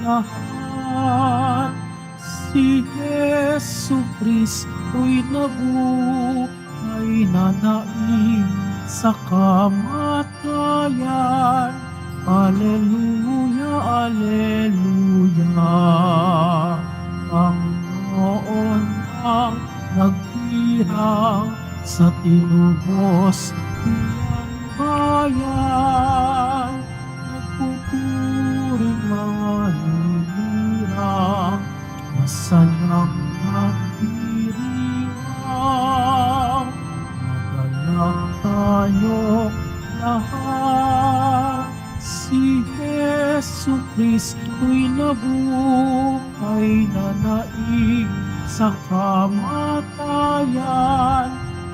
lahat. Si Jesucristo'y nabuhay na naing sa kamatayan. Alleluia, alleluia. Panginoon ang nagtirang sa tinubos niyang bayan. Nagpupuring mga hinirang, masalang nagdiriwang. Magalak tayo lahat. Si Jesucristo'y nabuhay na naing sa kamatayan.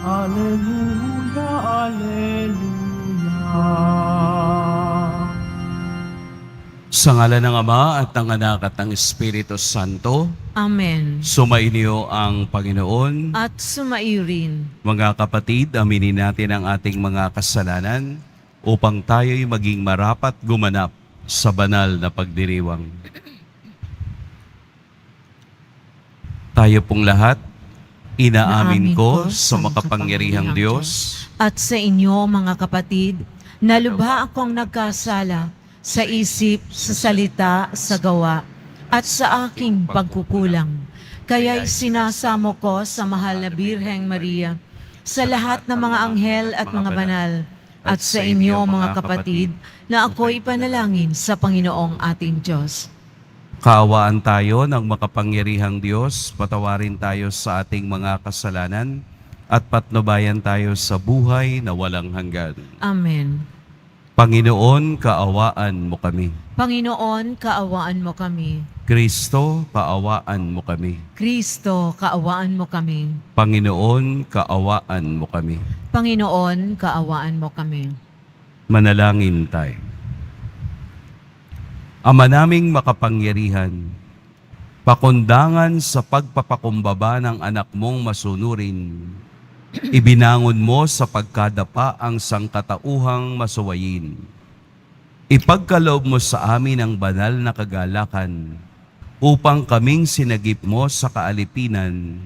Alleluia, alleluia. Sa ngalan ng Ama at ng Anak at ng Espiritu Santo, Amen. sumainyo ang Panginoon. At sumairin. Mga kapatid, aminin natin ang ating mga kasalanan upang tayo'y maging marapat gumanap sa banal na pagdiriwang. Tayo pong lahat, inaamin ko sa makapangyarihang Diyos At sa inyo, mga kapatid, na lubha akong nagkasala sa isip, sa salita, sa gawa, at sa aking pagkukulang. Kaya'y sinasamo ko sa mahal na Birheng Maria, sa lahat ng mga anghel at mga banal, at sa inyo, mga kapatid, na ako'y panalangin sa Panginoong ating Diyos. Kaawaan tayo ng makapangyarihang Diyos, patawarin tayo sa ating mga kasalanan, at patnubayan tayo sa buhay na walang hanggan. Amen. Panginoon, kaawaan mo kami. Panginoon, kaawaan mo kami. Kristo, kaawaan mo kami. Kristo, kaawaan mo kami. Panginoon, kaawaan mo kami. Panginoon, kaawaan mo kami. Manalangin tayo. Ama naming makapangyarihan, pakundangan sa pagpapakumbaba ng anak mong masunurin, ibinangon mo sa pagkadapa ang sangkatauhang masuwayin. Ipagkaloob mo sa amin ang banal na kagalakan upang kaming sinagip mo sa kaalipinan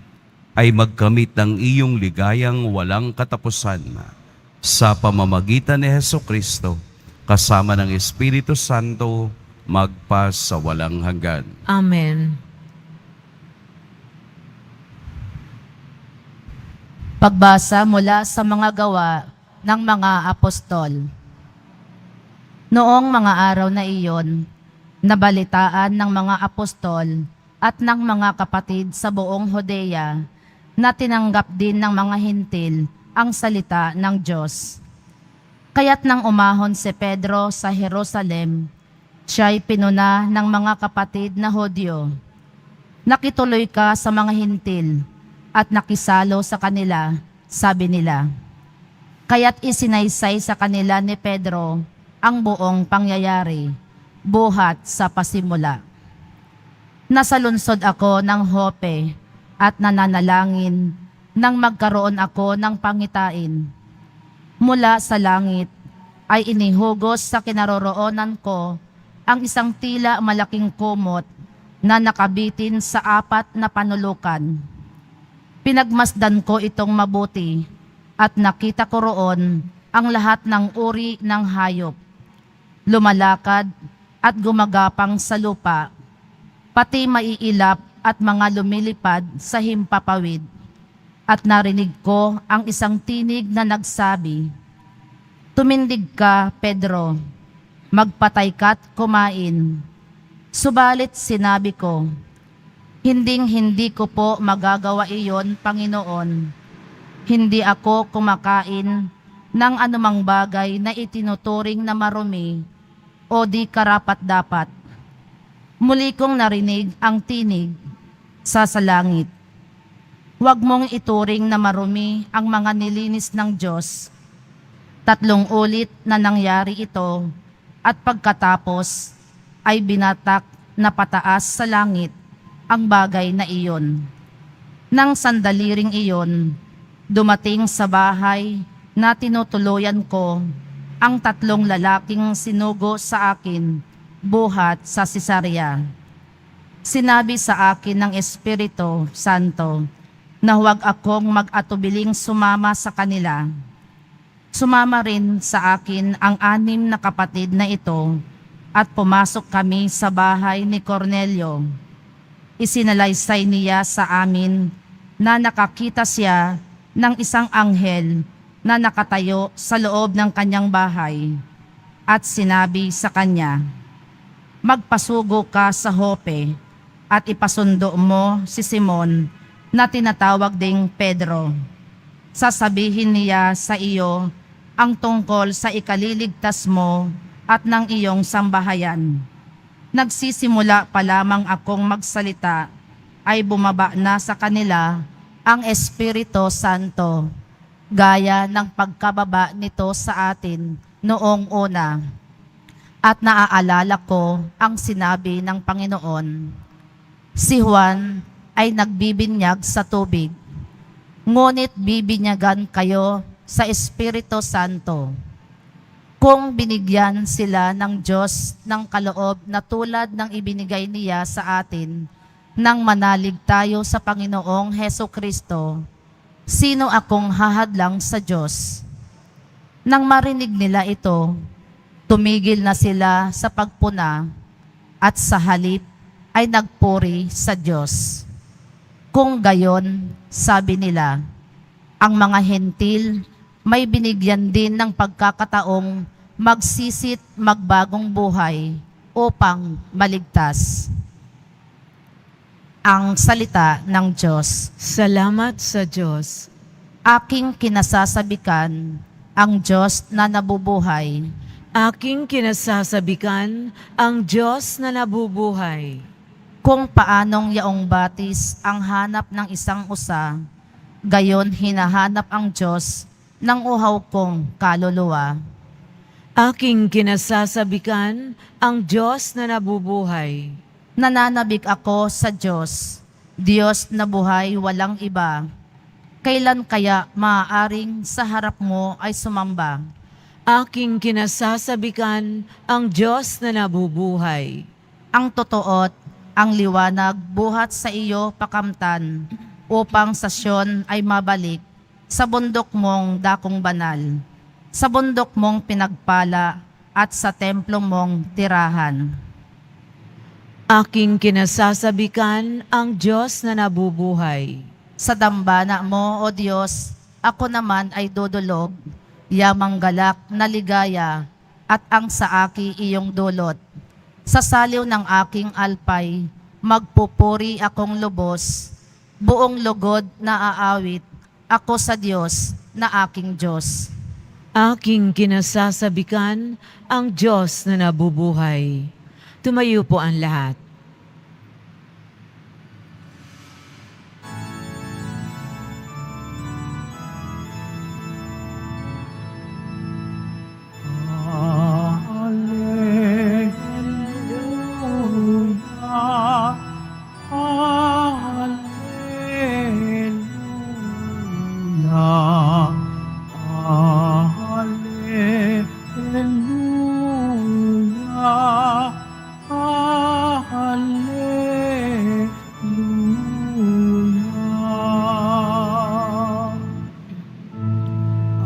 ay magkamit ng iyong ligayang walang katapusan sa pamamagitan ni Hesukristo kasama ng Espiritu Santo magpa sa walang hanggan. Amen. Pagbasa mula sa mga gawa ng mga apostol. Noong mga araw na iyon, nabalitaan ng mga apostol at ng mga kapatid sa buong Hodea na tinanggap din ng mga hintil ang salita ng Diyos. Kaya't nang umahon si Pedro sa Jerusalem, siya'y pinuna ng mga kapatid na Hudyo. Nakituloy ka sa mga hintil at nakisalo sa kanila, sabi nila. Kaya't isinaysay sa kanila ni Pedro ang buong pangyayari, buhat sa pasimula. Nasa lungsod ako ng Jope at nananalangin nang magkaroon ako ng pangitain. Mula sa langit ay inihugos sa kinaroroonan ko ang isang tila malaking kumot na nakabitin sa 4 na panulukan. Pinagmasdan ko itong mabuti at nakita ko roon ang lahat ng uri ng hayop, lumalakad at gumagapang sa lupa, pati maiilap at mga lumilipad sa himpapawid. At narinig ko ang isang tinig na nagsabi, "Tumindig ka, Pedro, magpatay ka't kumain." Subalit sinabi ko, "Hinding-hindi ko po magagawa iyon, Panginoon. Hindi ako kumakain ng anumang bagay na itinuturing na marumi o di karapat-dapat." Muli kong narinig ang tinig sa langit, "Huwag mong ituring na marumi ang mga nilinis ng Diyos." 3 ulit na nangyari ito at pagkatapos ay binatak na pataas sa langit ang bagay na iyon. Nang sandali ring iyon, dumating sa bahay na tinutuluyan ko ang 3 lalaking sinugo sa akin buhat sa Cesarea. Sinabi sa akin ng Espiritu Santo na huwag akong mag-atubiling sumama sa kanila. Sumama rin sa akin ang 6 na kapatid na ito at pumasok kami sa bahay ni Cornelio. Isinalaysay niya sa amin na nakakita siya ng isang anghel na nakatayo sa loob ng kanyang bahay at sinabi sa kanya, "Magpasugo ka sa Jope at ipasundo mo si Simon na tinatawag ding Pedro. Sasabihin niya sa iyo ang tungkol sa ikaliligtas mo at ng iyong sambahayan." Nagsisimula pa lamang akong magsalita ay bumaba na sa kanila ang Espiritu Santo, gaya ng pagkababa nito sa atin noong una. At naaalala ko ang sinabi ng Panginoon, "Si Juan ay nagbibinyag sa tubig, ngunit bibinyagan kayo sa Espiritu Santo." Kung binigyan sila ng Diyos ng kaloob na tulad ng ibinigay niya sa atin nang manalig tayo sa Panginoong Hesukristo, sino akong hahadlang sa Diyos? Nang marinig nila ito, tumigil na sila sa pagpuna at sa halip ay nagpuri sa Diyos. Kung gayon, sabi nila, ang mga hentil may binigyan din ng pagkakataong magsisit magbagong buhay upang maligtas. Ang salita ng Diyos. Salamat sa Diyos. Aking kinasasabikan ang Diyos na nabubuhay. Aking kinasasabikan ang Diyos na nabubuhay. Kung paanong yaong batis ang hanap ng isang usa, gayon hinahanap ang Diyos ng uhaw kong kaluluwa. Aking kinasasabikan ang Diyos na nabubuhay. Nananabik ako sa Diyos, Diyos na buhay walang iba. Kailan kaya maaaring sa harap mo ay sumamba? Aking kinasasabikan ang Diyos na nabubuhay. Ang totoo't ang liwanag buhat sa iyo pakamtan, upang sa Siyon ay mabalik sa bundok mong dakong banal, sa bundok mong pinagpala at sa templo mong tirahan. Aking kinasasabikan ang Diyos na nabubuhay. Sa dambana mo, O Diyos, ako naman ay dudulog, yamang galak na ligaya at ang sa aki iyong dulot. Sa saliw ng aking alpay, magpupuri akong lubos, buong lugod na aawit ako sa Diyos na aking Diyos. Aking kinasasabikan ang Diyos na nabubuhay. Tumayo po ang lahat.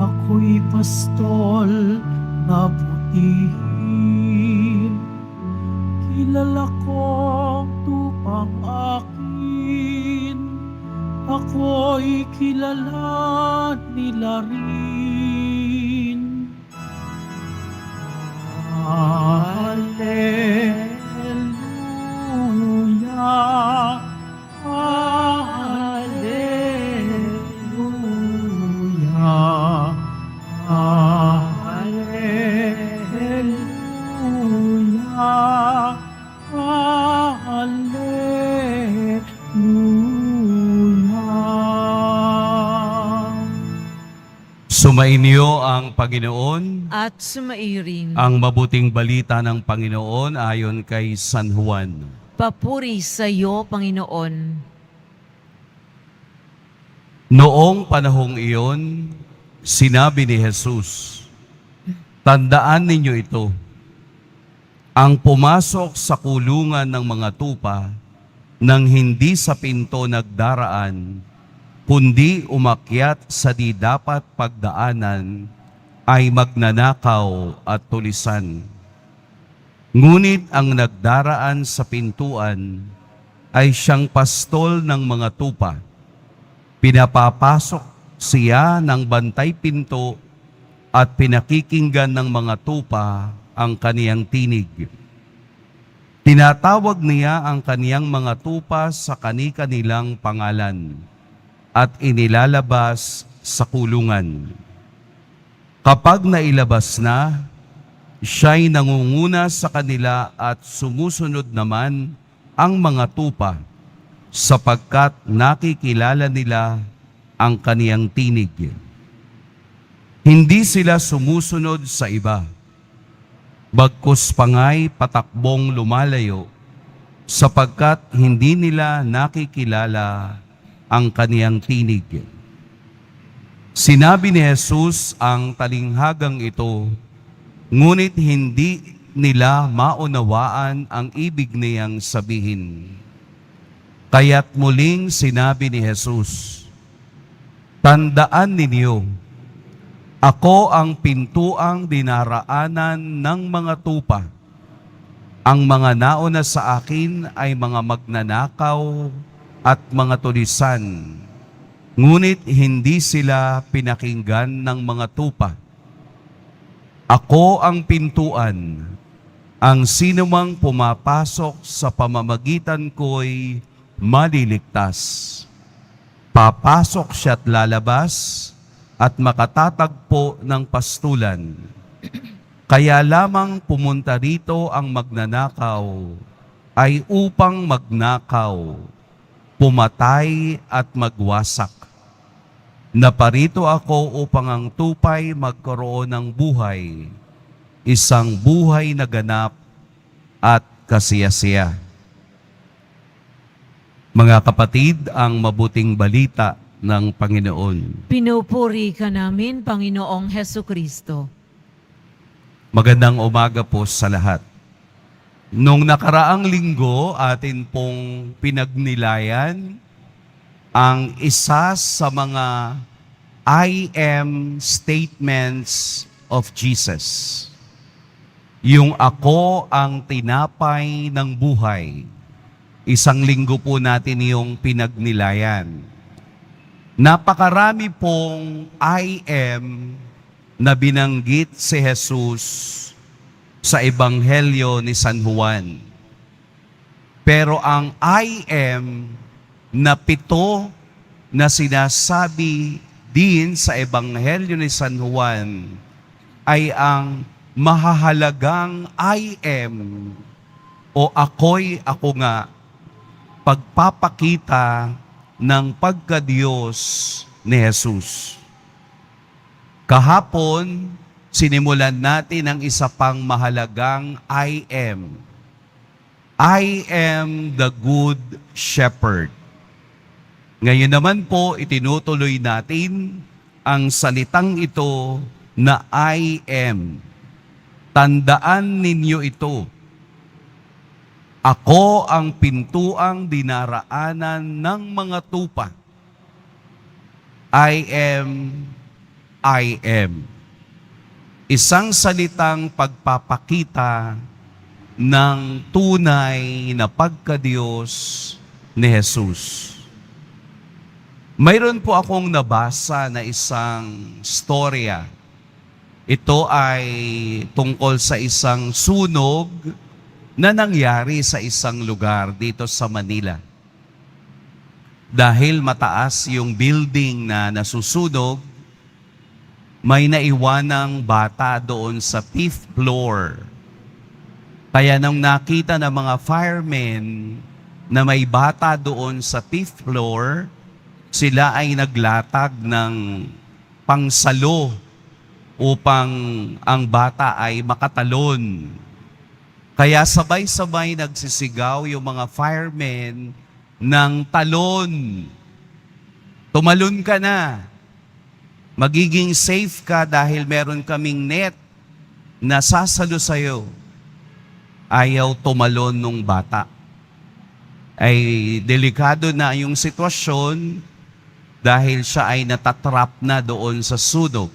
Ako'y pastol na butihin, kilala kong tupang akin, ako'y kilala nila rin. Hallelujah, hallelujah, hallelujah, hallelujah. Sumainyo ang Panginoon, At sumairin. ang mabuting balita ng Panginoon ayon kay San Juan. Papuri sa iyo, Panginoon. Noong panahong iyon, sinabi ni Jesus, "Tandaan ninyo ito, ang pumasok sa kulungan ng mga tupa nang hindi sa pinto nagdaraan, kundi umakyat sa di dapat pagdaanan, ay magnanakaw at tulisan. Ngunit ang nagdaraan sa pintuan ay siyang pastol ng mga tupa. Pinapapasok siya ng bantay pinto at pinakikinggan ng mga tupa ang kaniyang tinig. Tinatawag niya ang kaniyang mga tupa sa kani-kanilang pangalan at inilalabas sa kulungan. Kapag nailabas na, siya'y nangunguna sa kanila at sumusunod naman ang mga tupa sapagkat nakikilala nila ang kaniyang tinig. Hindi sila sumusunod sa iba, bagkus pangay patakbong lumalayo sapagkat hindi nila nakikilala ang kaniyang tinig. Sinabi ni Jesus ang talinghagang ito, ngunit hindi nila maunawaan ang ibig niyang sabihin. Kaya't muling sinabi ni Jesus, tandaan ninyo, ako ang pintuang dinaraanan ng mga tupa. Ang mga nauna sa akin ay mga magnanakaw at mga tulisan, ngunit hindi sila pinakinggan ng mga tupa. Ako ang pintuan, ang sinumang pumapasok sa pamamagitan ko'y maliligtas. Papasok siya't lalabas at makatatagpo ng pastulan. Kaya lamang pumunta rito ang magnanakaw ay upang magnakaw, pumatay at magwasak. Naparito ako upang ang tupay magkaroon ng buhay, isang buhay na ganap at kasiyasiya. Mga kapatid, ang mabuting balita ng Panginoon. Pinupuri ka namin, Panginoong Hesukristo. Magandang umaga po sa lahat. Nung nakaraang linggo, atin pong pinagnilayan ang isa sa mga I am statements of Jesus. Yung ako ang tinapay ng buhay. Isang linggo po natin yung pinagnilayan. Napakarami pong I am na binanggit si Jesus sa Ebanghelyo ni San Juan. Pero ang I am na 7 na sinasabi din sa Ebanghelyo ni San Juan ay ang mahahalagang I am o ako'y ako nga, pagpapakita ng pagka-Diyos ni Jesus. Kahapon, sinimulan natin ang isa pang mahalagang I am. I am the good shepherd. Ngayon naman po, itinutuloy natin ang salitang ito na I am. Tandaan ninyo ito. Ako ang pintuang dinaraanan ng mga tupa. I am. Isang salitang pagpapakita ng tunay na pagka-Diyos ni Jesus. Mayroon po akong nabasa na isang storya. Ito ay tungkol sa isang sunog na nangyari sa isang lugar dito sa Manila. Dahil mataas yung building na nasusunog, may naiwanang bata doon sa 5th floor. Kaya nang nakita ng mga firemen na may bata doon sa 5th floor, sila ay naglatag ng pangsalo upang ang bata ay makatalon. Kaya sabay-sabay nagsisigaw yung mga firemen ng talon. Tumalon ka na. Magiging safe ka dahil meron kaming net na sasalo sa'yo. ayaw tumalon nung bata. Ay delikado na yung sitwasyon dahil siya ay natatrap na doon sa sunog.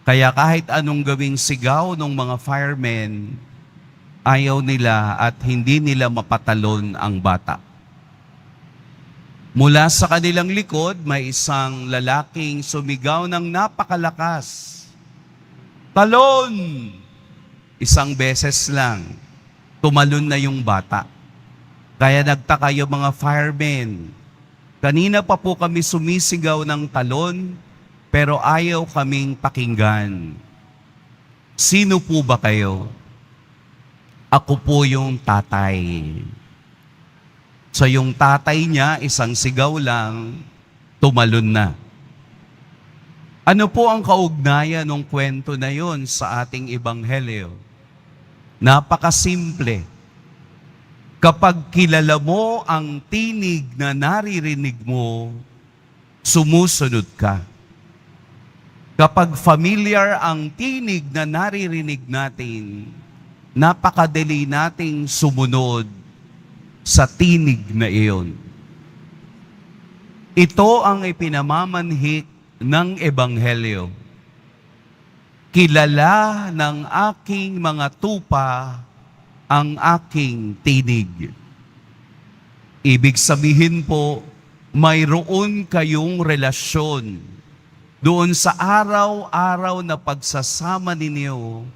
Kaya kahit anong gawing sigaw ng mga firemen, ayaw nila at hindi nila mapatalon ang bata. Mula sa kanilang likod, may isang lalaking sumigaw ng napakalakas. Talon! Isang beses lang, tumalon na yung bata. Kaya nagtaka yung mga firemen. Kanina pa po kami sumisigaw ng talon, pero ayaw kaming pakinggan. Sino po ba kayo? Ako po yung tatay. So yung tatay niya, isang sigaw lang, tumalon na. Ano po ang kaugnayan ng kwento na yon sa ating ebanghelyo? Napakasimple. Kapag kilala mo ang tinig na naririnig mo, sumusunod ka. Kapag familiar ang tinig na naririnig natin, napakadali nating sumunod sa tinig na iyon. Ito ang ipinamamanhik ng Ebanghelyo. Kilala ng aking mga tupa ang aking tinig. Ibig sabihin po, mayroon kayong relasyon doon sa araw-araw na pagsasama ninyo,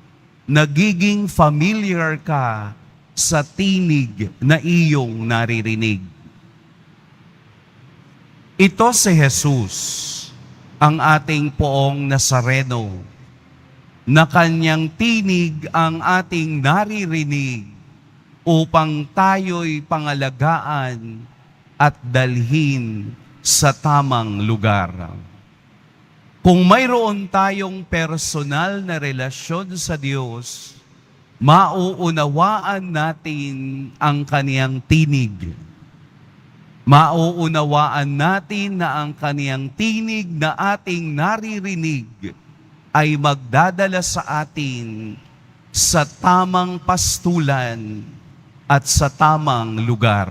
nagiging familiar ka sa tinig na iyong naririnig. Ito si Jesus, ang ating poong Nazareno, na kanyang tinig ang ating naririnig upang tayo'y pangalagaan at dalhin sa tamang lugar. Kung mayroon tayong personal na relasyon sa Diyos, mauunawaan natin ang kaniyang tinig. Mauunawaan natin na ang kaniyang tinig na ating naririnig ay magdadala sa atin sa tamang pastulan at sa tamang lugar.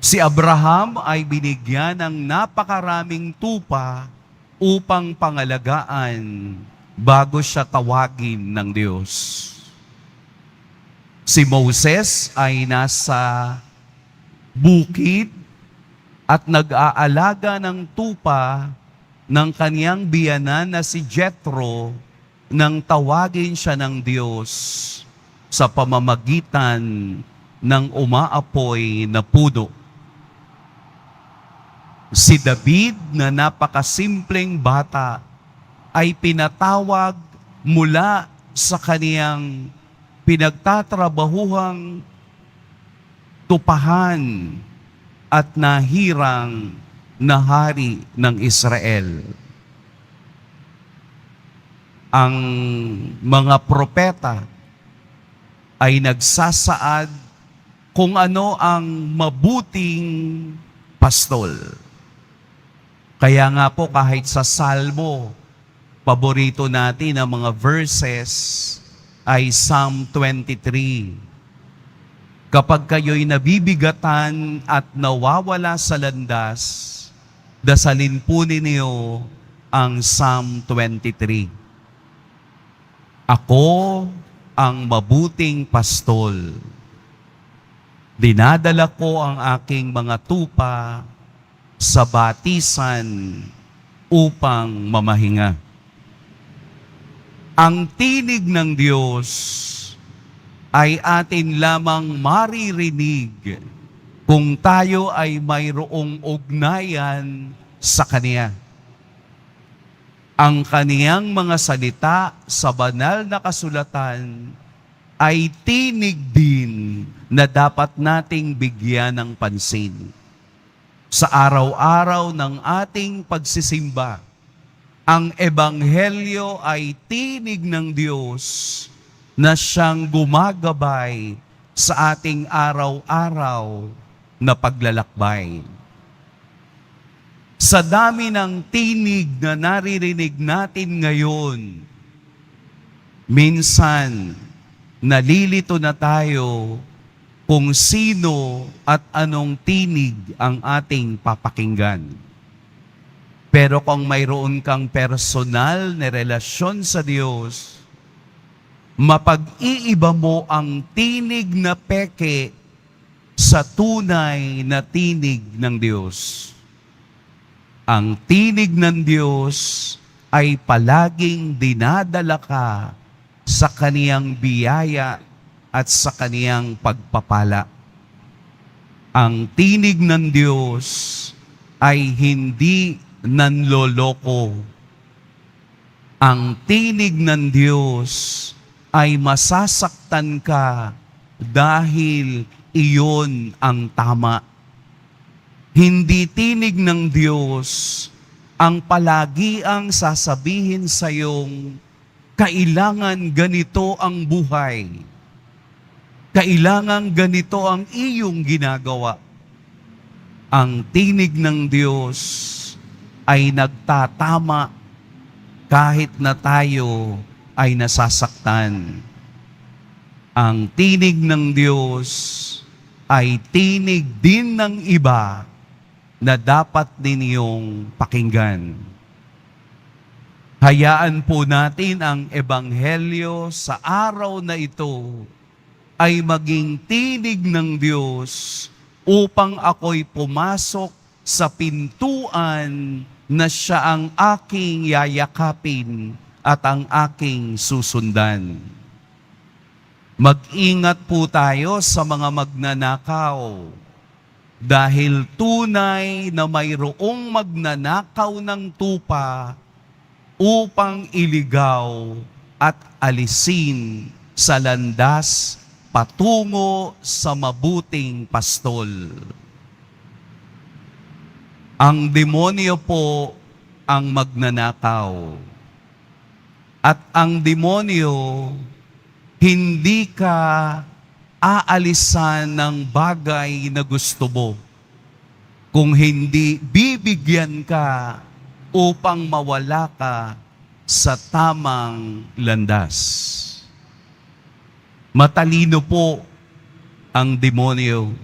Si Abraham ay binigyan ng napakaraming tupa upang pangalagaan bago siya tawagin ng Diyos. Si Moses ay nasa bukid at nag-aalaga ng tupa ng kaniyang biyanan na si Jethro nang tawagin siya ng Diyos sa pamamagitan ng umaapoy na puno. Si David na napakasimpleng bata ay pinatawag mula sa kaniyang pinagtatrabahuhang tupahan at nahirang na hari ng Israel. Ang mga propeta ay nagsasaad kung ano ang mabuting pastol. Kaya nga po kahit sa Salmo, paborito natin ang mga verses ay Psalm 23. Kapag kayo'y nabibigatan at nawawala sa landas, dasalin po ninyo ang Psalm 23. Ako ang mabuting pastol. Dinadala ko ang aking mga tupa sa batisan upang mamahinga. Ang tinig ng Diyos ay atin lamang maririnig kung tayo ay mayroong ugnayan sa Kaniya. Ang Kaniyang mga salita sa banal na kasulatan ay tinig din na dapat nating bigyan ng pansin. Sa araw-araw ng ating pagsisimba, ang Ebanghelyo ay tinig ng Diyos na siyang gumagabay sa ating araw-araw na paglalakbay. Sa dami ng tinig na naririnig natin ngayon, minsan nalilito na tayo kung sino at anong tinig ang ating papakinggan. Pero kung mayroon kang personal na relasyon sa Diyos, mapag-iiba mo ang tinig na peke sa tunay na tinig ng Diyos. Ang tinig ng Diyos ay palaging dinadala ka sa kaniyang biyaya at sa kaniyang pagpapala. Ang tinig ng Diyos ay hindi nanloloko. Ang tinig ng Diyos ay masasaktan ka dahil iyon ang tama. Hindi tinig ng Diyos ang palagi ang sasabihin sa iyong kailangan ganito ang buhay. Kailangan ganito ang iyong ginagawa. Ang tinig ng Diyos ay nagtatama kahit na tayo ay nasasaktan. Ang tinig ng Diyos ay tinig din ng iba na dapat ninyong pakinggan. Hayaan po natin ang Ebanghelyo sa araw na ito ay maging tinig ng Diyos upang ako'y pumasok sa pintuan na siya ang aking yayakapin at ang aking susundan. Mag-ingat po tayo sa mga magnanakaw dahil tunay na mayroong magnanakaw ng tupa upang iligaw at alisin sa landas patungo sa mabuting pastol. Ang demonyo po ang magnanakaw. At ang demonyo, hindi ka aalisan ng bagay na gusto mo. Kung hindi, bibigyan ka upang mawala ka sa tamang landas. Matalino po ang demonyo,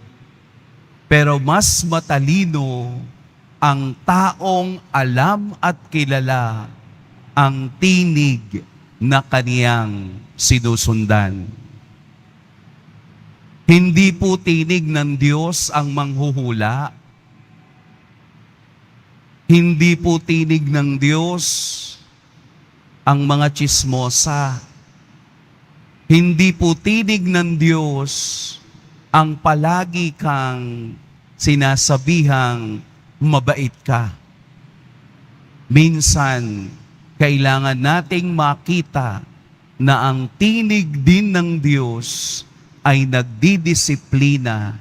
pero mas matalino ang taong alam at kilala ang tinig na kaniyang sinusundan. Hindi po tinig ng Diyos ang manghuhula. Hindi po tinig ng Diyos ang mga tsismosa. Hindi po tinig ng Diyos ang palagi kang sinasabihang mabait ka. Minsan, kailangan nating makita na ang tinig din ng Diyos ay nagdidisiplina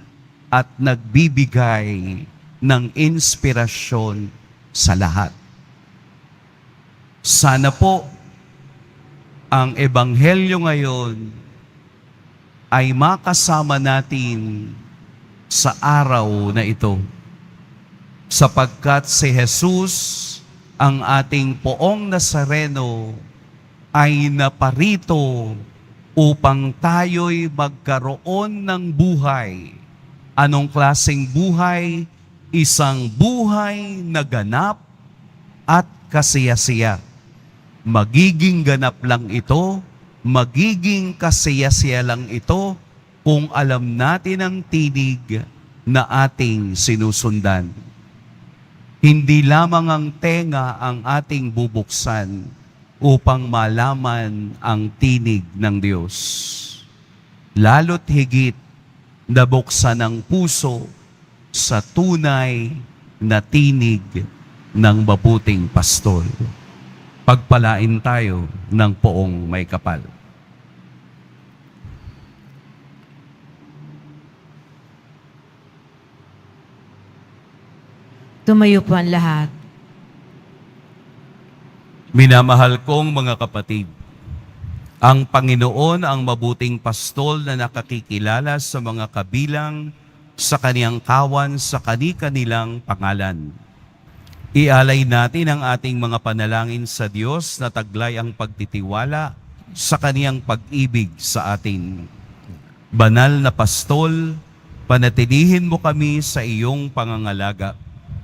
at nagbibigay ng inspirasyon sa lahat. Sana po ang Ebanghelyo ngayon ay makasama natin sa araw na ito. Sapagkat si Jesus, ang ating poong Nazareno, ay naparito upang tayo'y magkaroon ng buhay. Anong klaseng buhay? Isang buhay na ganap at kasiyasiya. Magiging ganap lang ito, magiging kasiyasiya lang ito kung alam natin ang tinig na ating sinusundan. Hindi lamang ang tenga ang ating bubuksan upang malaman ang tinig ng Diyos. Lalo't higit, nabuksan ang puso sa tunay na tinig ng mabuting pastol. Pagpalain tayo ng poong may kapal. Tumayo po ang lahat. Minamahal kong mga kapatid, ang Panginoon ang mabuting pastol na nakakikilala sa mga kabilang sa kaniyang kawan sa kani-kanilang pangalan. Ialay natin ang ating mga panalangin sa Diyos na taglay ang pagtitiwala sa kaniyang pag-ibig sa atin. Banal na pastol, panatilihin mo kami sa iyong pangangalaga.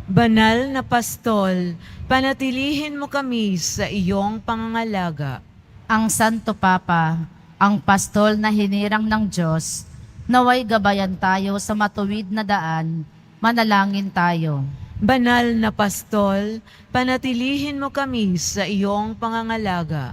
Banal na pastol, panatilihin mo kami sa iyong pangangalaga. Ang Santo Papa, ang pastol na hinirang ng Diyos, naway gabayan tayo sa matuwid na daan, manalangin tayo. Banal na pastol, panatilihin mo kami sa iyong pangangalaga.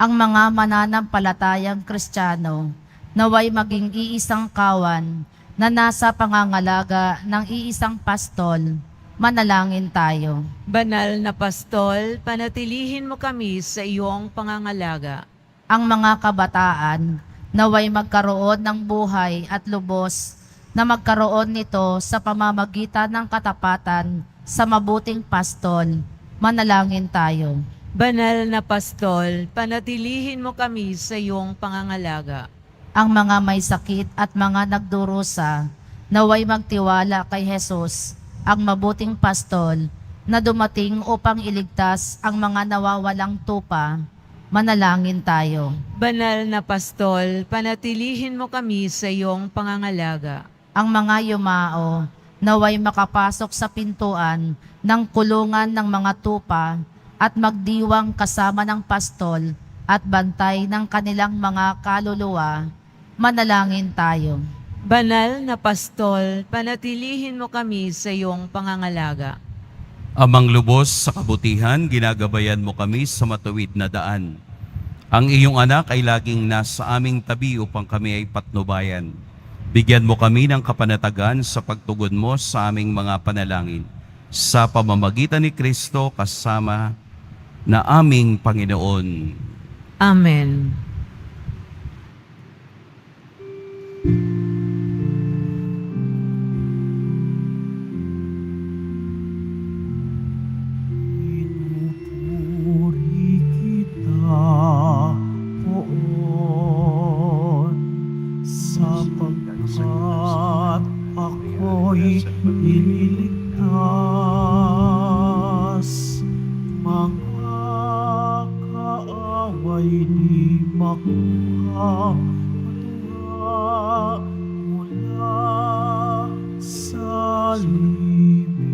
Ang mga mananampalatayang Kristiyano, naway maging iisang kawan na nasa pangangalaga ng iisang pastol, manalangin tayo. Banal na pastol, panatilihin mo kami sa iyong pangangalaga. Ang mga kabataan, naway magkaroon ng buhay at lubos na magkaroon nito sa pamamagitan ng katapatan sa mabuting pastol, manalangin tayo. Banal na pastol, panatilihin mo kami sa iyong pangangalaga. Ang mga may sakit at mga nagdurusa, naway magtiwala kay Jesus, ang mabuting pastol, na dumating upang iligtas ang mga nawawalang tupa, manalangin tayo. Banal na pastol, panatilihin mo kami sa iyong pangangalaga. Ang mga yumao, naway makapasok sa pintuan ng kulungan ng mga tupa at magdiwang kasama ng pastol at bantay ng kanilang mga kaluluwa, manalangin tayo. Banal na pastol, panatilihin mo kami sa iyong pangangalaga. Amang lubos sa kabutihan, ginagabayan mo kami sa matuwid na daan. Ang iyong anak ay laging nasa aming tabi upang kami ay patnubayan. Bigyan mo kami ng kapanatagan sa pagtugon mo sa aming mga panalangin. Sa pamamagitan ni Kristo kasama na aming Panginoon. Amen. Pinupuri kita, Poon, sapagkat ako'y iniligtas. Mga kaaway di makuha matuwa mula sa libingan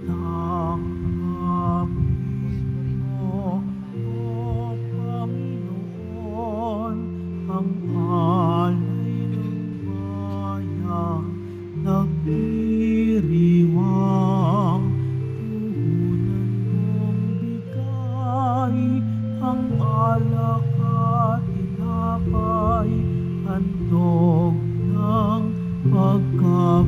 ng kapit mo, O Panginoon, ang alay ng bayang nagdiriwang. Puhunan mong bigay ang alak at tinapay, handog ng pagkabuhay.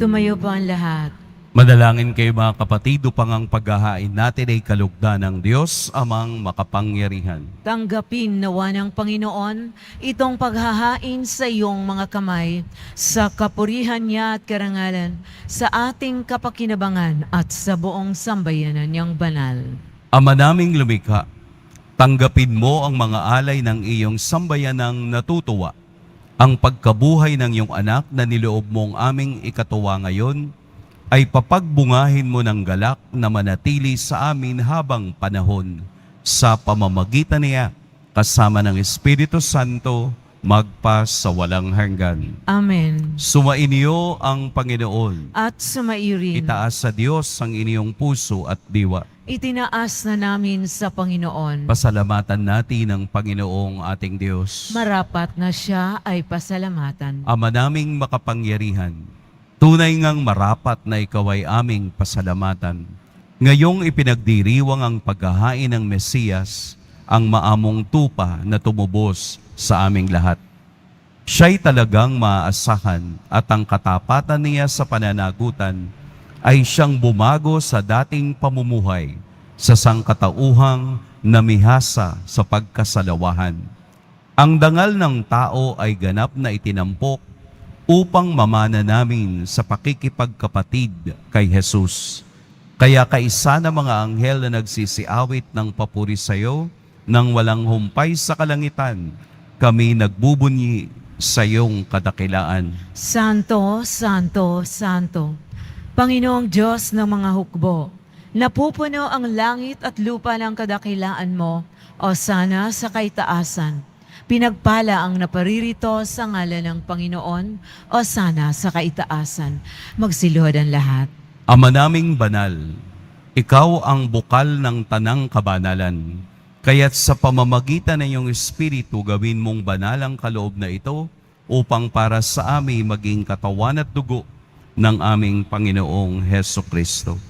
Tumayo po ang lahat. Madalangin kayo mga kapatid upang ang paghahain natin ay kalugdan ng Diyos amang makapangyarihan. Tanggapin nawa ng Panginoon itong paghahain sa iyong mga kamay, sa kapurihan niya at karangalan, sa ating kapakinabangan at sa buong sambayanan niyang banal. Ama naming lumikha, tanggapin mo ang mga alay ng iyong sambayanang natutuwa, ang pagkabuhay ng iyong anak na niloob mong aming ikatuwa ngayon, ay papagbungahin mo ng galak na manatili sa amin habang panahon. Sa pamamagitan niya, kasama ng Espiritu Santo, magpa sa walang hanggan. Amen. Sumainyo ang Panginoon. At sumairin, Itaas sa Diyos ang inyong puso at diwa. itinaas na namin sa Panginoon. Pasalamatan natin ang Panginoong ating Diyos. Marapat na siya ay pasalamatan. Ama naming makapangyarihan, tunay ngang marapat na ikaw ay aming pasalamatan. Ngayong ipinagdiriwang ang paghahain ng Mesiyas, ang maamong tupa na tumubos sa aming lahat. Siya'y talagang maaasahan at ang katapatan niya sa pananagutan ay siyang bumago sa dating pamumuhay sa sangkatauhang namihasa sa pagkasalawahan. Ang dangal ng tao ay ganap na itinampok upang mamana namin sa pakikipagkapatid kay Jesus. Kaya kaisa ng mga anghel na nagsisiawit ng papuri sa iyo, nang walang humpay sa kalangitan, kami nagbubunyi sa iyong kadakilaan. Santo, Santo, Santo, Panginoong Diyos ng mga hukbo, napupuno ang langit at lupa ng kadakilaan mo, o sana sa kaitaasan. Pinagpala ang naparirito sa ngalan ng Panginoon, o sana sa kaitaasan. Magsiluhod ang lahat. Ama naming banal, ikaw ang bukal ng tanang kabanalan. Kaya't sa pamamagitan ng iyong Espiritu, gawin mong banal ang kaloob na ito upang para sa amin maging katawan at dugo ng aming Panginoong Heso Kristo.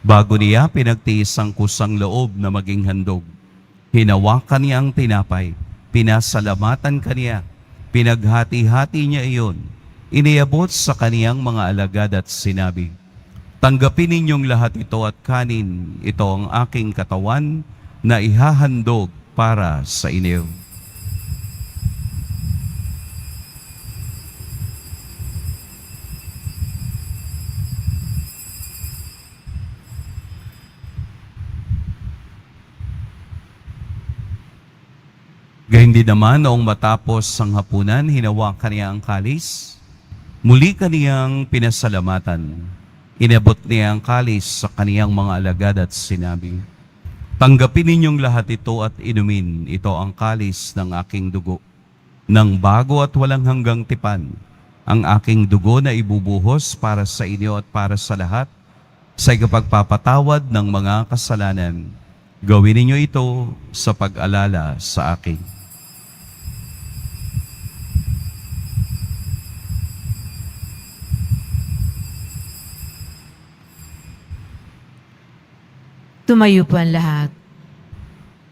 Bago niya pinagtiis ang kusang loob na maging handog, hinawakan niya ang tinapay, pinasalamatan kaniya, pinaghati-hati niya iyon, iniabot sa kaniyang mga alagad at sinabi, tanggapin ninyong lahat ito at kanin, ito ang aking katawan na ihahandog para sa inyo. Gayun din naman noong matapos ang hapunan, hinawakan niya ang kalis, muli kaniyang pinasalamatan. Inabot niya ang kalis sa kaniyang mga alagad at sinabi, tanggapin ninyong lahat ito at inumin, ito ang kalis ng aking dugo, ng bago at walang hanggang tipan, ang aking dugo na ibubuhos para sa inyo at para sa lahat, sa ikapagpapatawad ng mga kasalanan. Gawin ninyo ito sa pag-alala sa akin. Tumayo po ang lahat.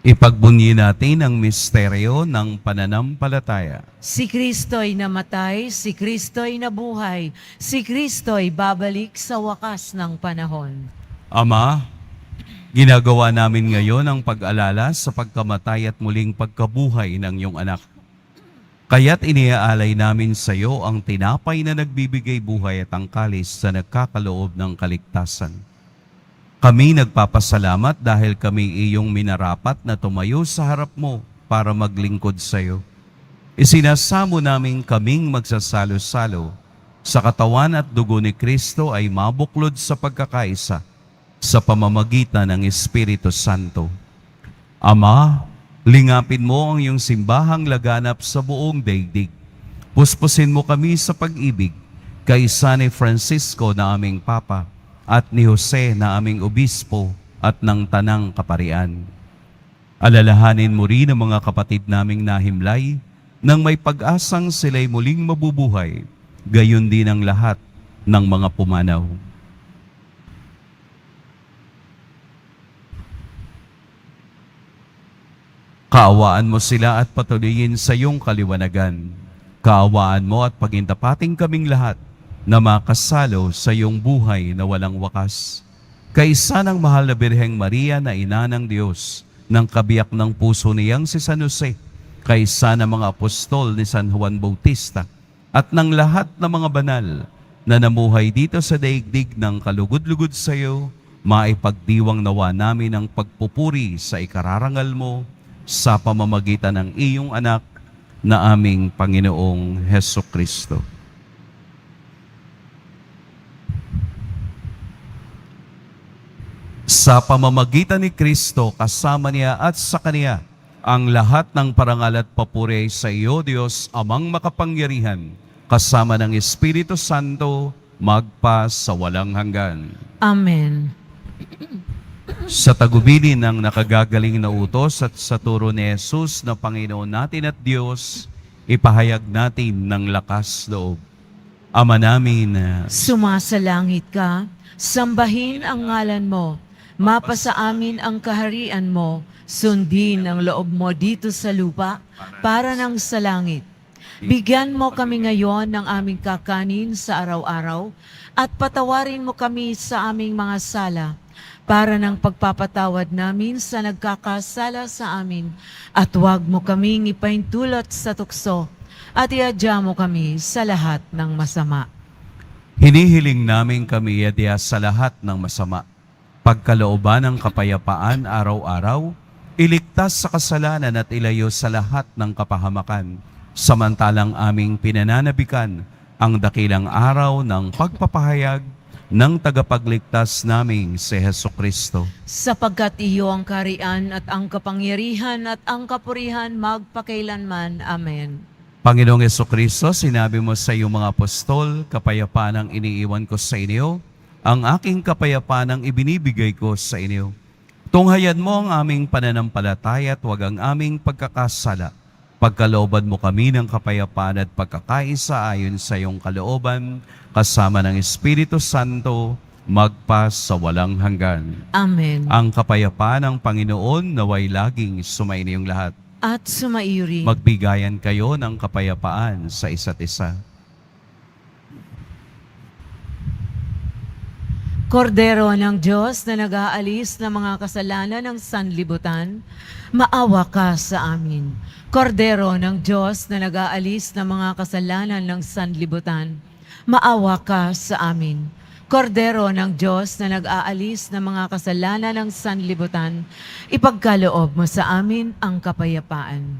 Ipagbunyi natin ang misteryo ng pananampalataya. Si Kristo'y namatay, si Kristo'y nabuhay, si Kristo'y babalik sa wakas ng panahon. Ama, ginagawa namin ngayon ang pag-alala sa pagkamatay at muling pagkabuhay ng iyong anak. Kaya't iniaalay namin sa iyo ang tinapay na nagbibigay buhay at ang kalis na nagkakaloob ng kaligtasan. Kami nagpapasalamat dahil kami iyong minarapat na tumayo sa harap mo para maglingkod sa iyo. Isinasamo namin kaming magsasalo-salo sa katawan at dugo ni Kristo ay mabuklod sa pagkakaisa sa pamamagitan ng Espiritu Santo. Ama, lingapin mo ang iyong simbahang laganap sa buong daigdig. Puspusin mo kami sa pag-ibig kay San Francisco na aming Papa at ni Jose na aming Obispo at ng Tanang Kaparian. Alalahanin mo rin ang mga kapatid naming nahimlay nang may pag-asang sila'y muling mabubuhay, gayon din ang lahat ng mga pumanaw. Kaawaan mo sila at patuloyin sa iyong kaliwanagan. Kaawaan mo at pagintapating kaming lahat na makasalo sa iyong buhay na walang wakas. Kaisa ng mahal na Birheng Maria na ina ng Diyos, ng kabiyak ng puso niyang si San Jose, kaisa ng mga apostol ni San Juan Bautista, at ng lahat ng mga banal na namuhay dito sa daigdig ng kalugod-lugod sa iyo, maipagdiwang nawa namin ang pagpupuri sa ikararangal mo sa pamamagitan ng iyong anak na aming Panginoong Heso Kristo. Sa pamamagitan ni Kristo, kasama niya at sa Kaniya, ang lahat ng parangal at papuri sa iyo, Diyos, Amang makapangyarihan, kasama ng Espiritu Santo, magpa sa walang hanggan. Amen. Sa tagubilin ng nakagagaling na utos at sa turo ni Jesus na Panginoon natin at Diyos, ipahayag natin ng lakas loob. Ama namin, Sumasalangit ka, sambahin ang ngalan mo, mapasa amin ang kaharian mo, sundin ang loob mo dito sa lupa para ng sa langit. Bigyan mo kami ngayon ng aming kakanin sa araw-araw at patawarin mo kami sa aming mga sala para ng pagpapatawad namin sa nagkakasala sa amin at huwag mo kaming ipaintulot sa tukso at iadya mo kami sa lahat ng masama. hinihiling namin kami iadya sa lahat ng masama. Pagkalooban ng kapayapaan araw-araw, iligtas sa kasalanan at ilayo sa lahat ng kapahamakan, samantalang aming pinananabikan ang dakilang araw ng pagpapahayag ng tagapagligtas naming si Heso Kristo. Sapagkat iyo ang kaharian at ang kapangyarihan at ang kapurihan magpakailanman. Amen. Panginoong Heso Kristo, sinabi mo sa iyong mga apostol, kapayapaan ang iniiwan ko sa inyo, ang aking kapayapaan ang ibinibigay ko sa inyo. Tunghayan mo ang aming pananampalataya at huwag ang aming pagkakasala. Pagkalooban mo kami ng kapayapaan at pagkakaisa ayon sa iyong kalooban, kasama ng Espiritu Santo, magpa sa walang hanggan. Amen. Ang kapayapaan ng Panginoon naway laging sumainiyong lahat. At sumairi. Magbigayan kayo ng kapayapaan sa isa't isa. Kordero ng Diyos na nag-aalis ng mga kasalanan ng sanlibutan, maawa ka sa amin. Kordero ng Diyos na nag-aalis ng mga kasalanan ng sanlibutan, maawa ka sa amin. Kordero ng Diyos na nag-aalis ng mga kasalanan ng sanlibutan, ipagkaloob mo sa amin ang kapayapaan.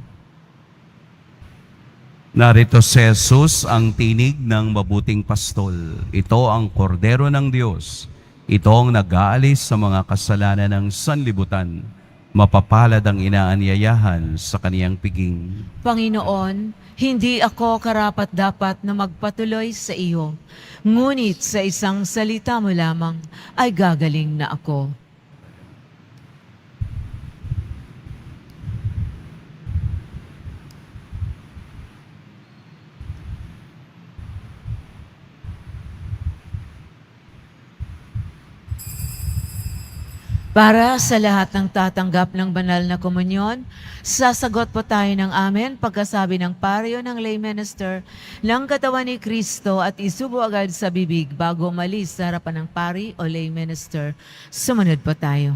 Narito si Jesus, ang tinig ng mabuting pastol. Ito ang kordero ng Diyos. Ito ang nag-aalis sa mga kasalanan ng sanlibutan. Mapapalad ang inaanyayahan sa kaniyang piging. Panginoon, hindi ako karapat-dapat na magpatuloy sa iyo, ngunit sa isang salita mo lamang ay gagaling na ako. Para sa lahat ng tatanggap ng banal na komunyon, sasagot po tayo ng amen pagkasabi ng paryo ng lay minister ng katawan ni Kristo at isubo agad sa bibig bago umalis sa harapan ng pari o lay minister. Sumunod po tayo.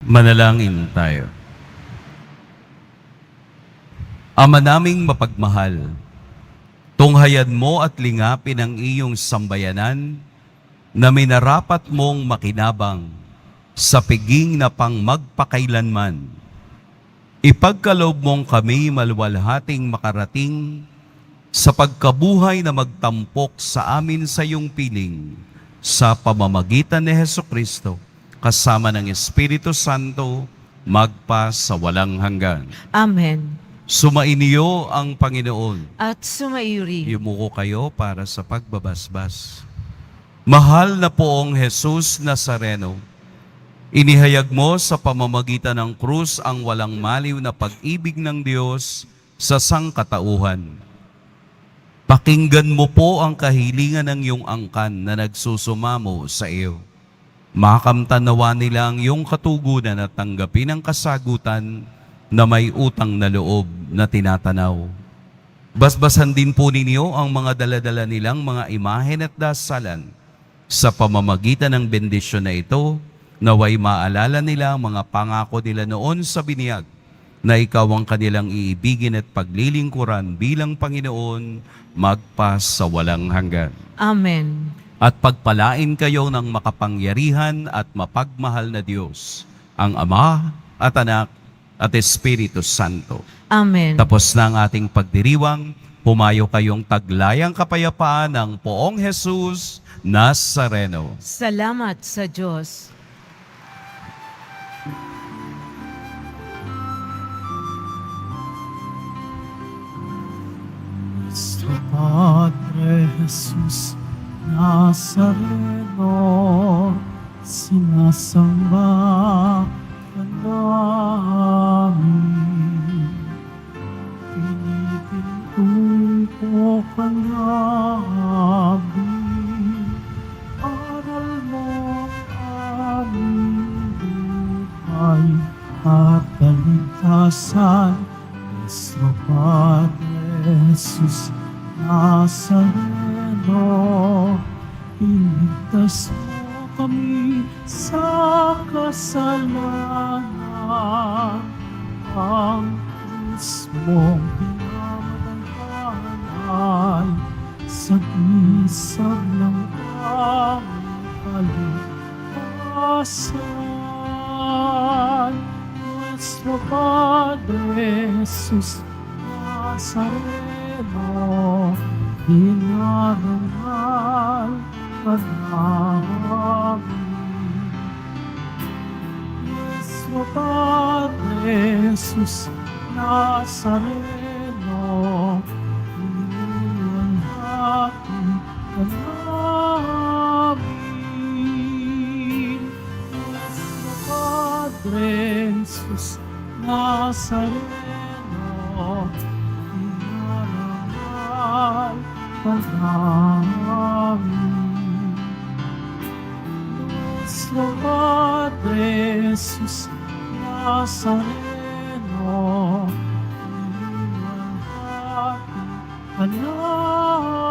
Manalangin tayo. Ama naming mapagmahal, tunghayan mo at lingapin ang iyong sambayanan na minarapat mong makinabang sa piging na pang magpakailanman. Ipagkaloob mong kami maluwalhating makarating sa pagkabuhay na magtampok sa amin sa iyong piling sa pamamagitan ni Hesukristo, kasama ng Espiritu Santo, magpa sa walang hanggan. Amen. Sumainiyo ang Panginoon. At sumairi. Yumuko kayo para sa pagbabasbas. Mahal na poong Jesus Nazareno, inihayag mo sa pamamagitan ng krus ang walang maliw na pag-ibig ng Diyos sa sangkatauhan. Pakinggan mo po ang kahilingan ng iyong angkan na nagsusumamo sa iyo. Makamtanawa nila ang iyong katugunan at tanggapin ang kasagutan na may utang na loob na tinatanaw. Basbasan din po ninyo ang mga daladala nilang mga imahen at dasalan. Sa pamamagitan ng bendisyon na ito, naway maalala nila ang mga pangako nila noon sa biniyag na ikaw ang kanilang iibigin at paglilingkuran bilang Panginoon magpa sa walang hanggan. Amen. At pagpalain kayo ng makapangyarihan at mapagmahal na Diyos, ang Ama at Anak at Espiritu Santo. Amen. Tapos na ang ating pagdiriwang, pumayo kayong taglayang kapayapaan ng poong Jesus Nazareno. Salamat sa Diyos. Nuestro Padre Jesus Nazareno, sinasamba ka namin. Pinipintuko ka namin. Aral mo ang aming dasal, Nuestro Padre Jesus Nazareno, iligtas mo kami sa kasalanan. Ang krus mong pinamadaghan ay sagisag ng aming kaligtasan. Nuestro Padre Jesus Nazareno, dinarangal ka namin. Nuestro Padre Jesus Nazareno, dinalangin ka namin. Nuestro Padre Jesus Nazareno, dinarangal ka namin. Nuestro Padre Jesus Nazareno, dinalangin ka namin.